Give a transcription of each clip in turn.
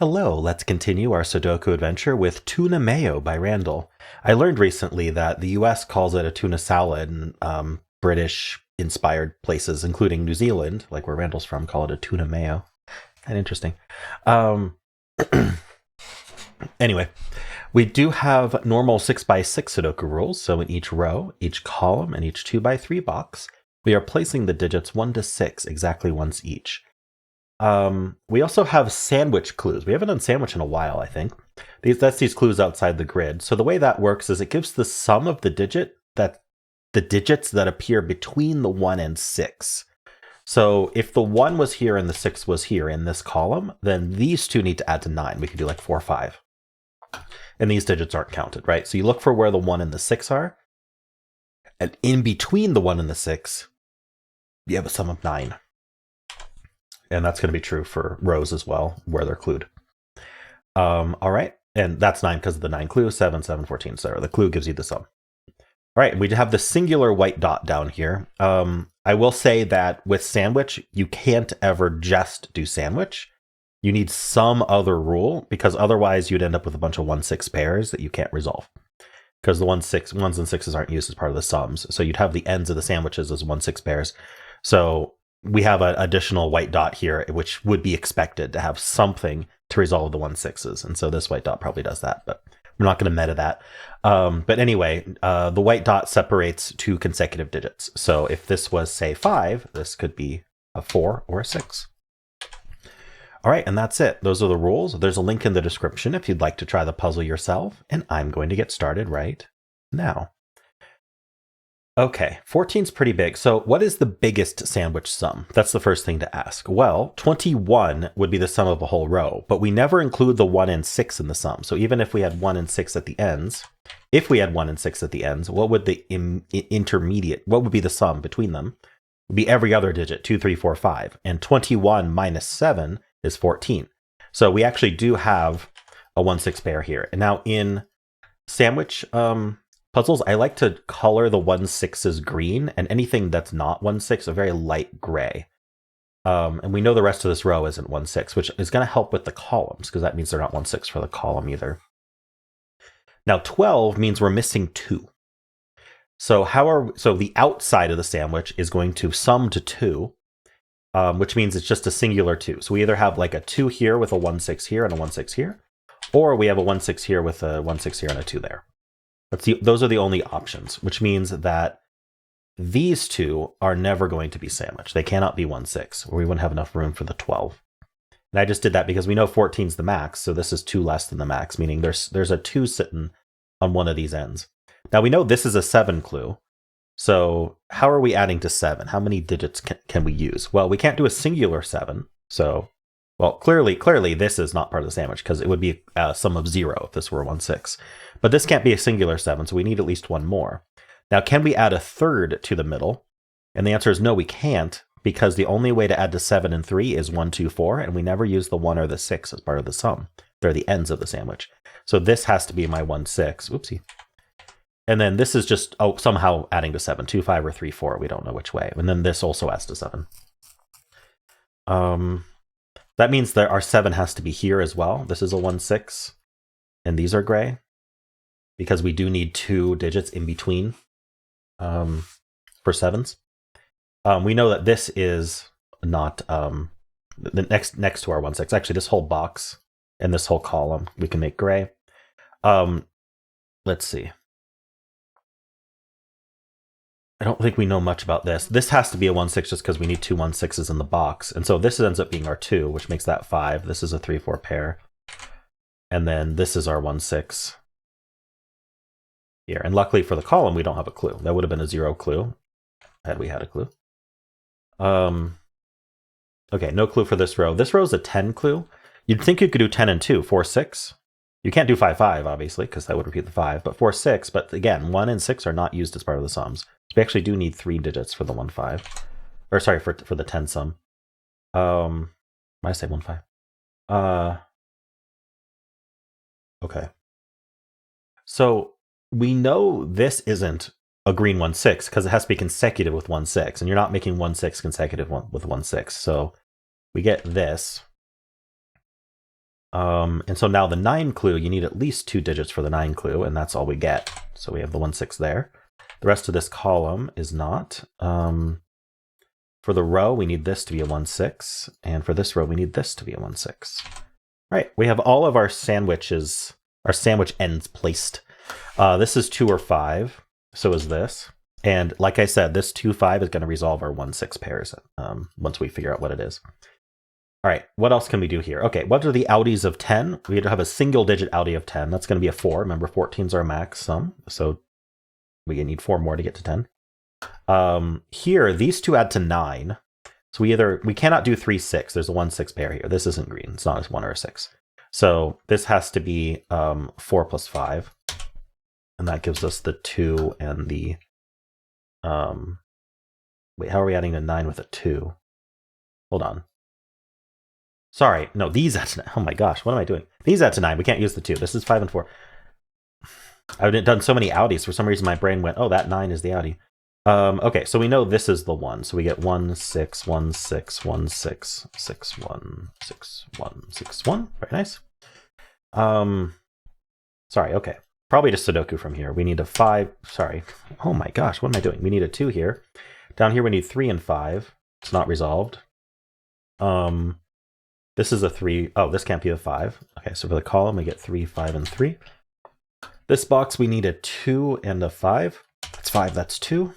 Hello, let's continue our Sudoku adventure with Tuna Mayo by Randall. I learned recently that the US calls it a tuna salad, and British inspired places, including New Zealand, like where Randall's from, call it a tuna mayo. Kind of interesting. Um, anyway, we do have normal 6x6 Sudoku rules. So in each row, each column, and each 2x3 box, we are placing the digits 1 to 6 exactly once each. We also have sandwich clues. We haven't done sandwich in a while, I think. That's these clues outside the grid. So the way that works is it gives the sum of the digits that appear between the 1 and 6. So if the 1 was here and the 6 was here in this column, then these two need to add to 9. We could do like 4 or 5. And these digits aren't counted, right? So you look for where the 1 and the 6 are. And in between the 1 and the 6, you have a sum of 9. And that's going to be true for rows as well, where they're clued. All right. And that's 9 because of the 9 clue, 7, 7, 14, etc. The clue gives you the sum. All right. We have the singular white dot down here. I will say that with sandwich, you can't ever just do sandwich. You need some other rule, because otherwise you'd end up with a bunch of 1-6 pairs that you can't resolve. Because the 1s and 6s aren't used as part of the sums. So you'd have the ends of the sandwiches as 1-6 pairs. So we have an additional white dot here, which would be expected to have something to resolve the 1-6s. And so this white dot probably does that, but we're not going to meta that. But anyway, the white dot separates two consecutive digits. So if this was, say, 5, this could be a 4 or a 6. All right, and that's it. Those are the rules. There's a link in the description if you'd like to try the puzzle yourself, and I'm going to get started right now. Okay, 14's pretty big. So what is the biggest sandwich sum? That's the first thing to ask. Well, 21 would be the sum of a whole row, but we never include the 1 and 6 in the sum. So even if we had 1 and 6 at the ends, what would the intermediate, what would be the sum between them? It would be every other digit, 2, 3, 4, 5. And 21 minus 7 is 14. So we actually do have a 1-6 pair here. And now in sandwich puzzles, I like to color the 1-6s green, and anything that's not 1-6 a very light gray. And we know the rest of this row isn't 1-6, which is going to help with the columns, because that means they're not 1-6 for the column either. Now 12 means we're missing 2. So the outside of the sandwich is going to sum to 2, which means it's just a singular 2. So we either have like a 2 here with a 1-6 here and a 1-6 here, or we have a 1-6 here with a 1-6 here and a 2 there. Those are the only options, which means that these two are never going to be sandwiched. They cannot be 1-6, or we wouldn't have enough room for the 12. And I just did that because we know 14 is the max, so this is 2 less than the max, meaning there's a 2 sitting on one of these ends. Now we know this is a 7 clue, so how are we adding to 7? How many digits can we use? Well, we can't do a singular 7, so... Well, clearly, this is not part of the sandwich, because it would be a sum of 0 if this were 1-6. But this can't be a singular 7, so we need at least one more. Now, can we add a third to the middle? And the answer is no, we can't, because the only way to add to 7 and 3 is 1, 2, 4, and we never use the 1 or the 6 as part of the sum. They're the ends of the sandwich. So this has to be my 1-6. Oopsie. And then this is just somehow adding to 7. 2, 5, or 3, 4. We don't know which way. And then this also adds to 7. That means that our 7 has to be here as well. This is a 1-6, and these are gray, because we do need 2 digits in between for 7s. We know that this is not the next to our 1-6. Actually, this whole box and this whole column we can make gray. Let's see. I don't think we know much about this. This has to be a 1-6 just because we need 2 1-6s in the box. And so this ends up being our 2, which makes that 5. This is a 3-4 pair. And then this is our 1-6 here. And luckily for the column, we don't have a clue. That would have been a 0 clue had we had a clue. Okay, no clue for this row. This row is a 10 clue. You'd think you could do 10 and 2, 4, 6. You can't do 5, 5, obviously, because that would repeat the 5. But 4, 6. But again, 1 and 6 are not used as part of the sums. We actually do need 3 digits for the 1-5. Or sorry, for the 10 sum. Why did I say 1-5? Okay. So we know this isn't a green 1-6 because it has to be consecutive with 1-6, and you're not making 1-6 consecutive with 1-6. So we get this. And so now the 9 clue, you need at least 2 digits for the 9 clue, and that's all we get. So we have the 1-6 there. The rest of this column is not. For the row, we need this to be a 1-6, and for this row, we need this to be a 1-6. All right, we have all of our sandwiches, our sandwich ends placed. This is 2 or 5, so is this. And like I said, this 2-5 is going to resolve our 1-6 pairs once we figure out what it is. All right, what else can we do here? Okay, what are the outies of 10? We have a single digit outie of 10. That's going to be a 4. Remember, 14 is our max sum, so we need 4 more to get to 10. Here, these two add to 9. So we cannot do 3-6. There's a 1-6 pair here. This isn't green. It's not a 1 or a 6. So this has to be 4 plus 5. And that gives us the 2 and the... Wait, how are we adding a 9 with a 2? Hold on. Sorry, no, these add to 9. Oh my gosh, what am I doing? These add to 9. We can't use the 2. This is 5 and 4. I've done so many outies. For some reason, my brain went, oh, that 9 is the outie. Okay, so we know this is the 1. So we get 1, 6, 1, 6, 1, 6, 6, 1, 6, 1, 6, 1. Very nice. Sorry, okay. Probably just Sudoku from here. We need a 5. Sorry. Oh my gosh, what am I doing? We need a 2 here. Down here we need 3 and 5. It's not resolved. This is a 3. Oh, this can't be a 5. Okay, so for the column we get 3, 5, and 3. This box we need a 2 and a 5. That's 5, that's 2.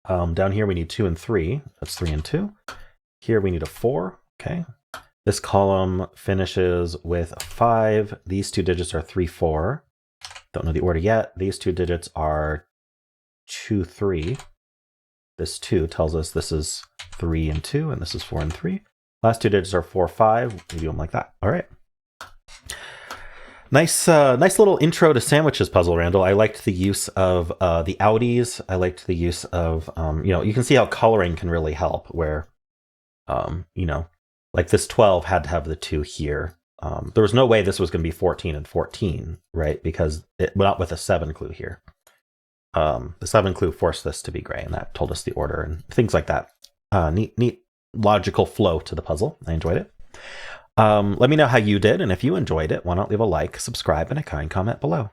Down here we need 2 and 3. That's 3 and 2. Here we need a 4. Okay. This column finishes with a 5. These 2 digits are 3, 4. Don't know the order yet. These 2 digits are 2, 3. This 2 tells us this is 3 and 2, and this is 4 and 3. Last 2 digits are 4, 5. We do them like that. All right. Nice little intro to sandwiches puzzle, Randall. I liked the use of the outies. I liked the use of, you can see how coloring can really help where, like this 12 had to have the 2 here. There was no way this was going to be 14 and 14, right? Because it went out with a 7 clue here. The 7 clue forced this to be gray, and that told us the order and things like that. Neat logical flow to the puzzle. I enjoyed it. Let me know how you did, and if you enjoyed it, why not leave a like, subscribe, and a kind comment below.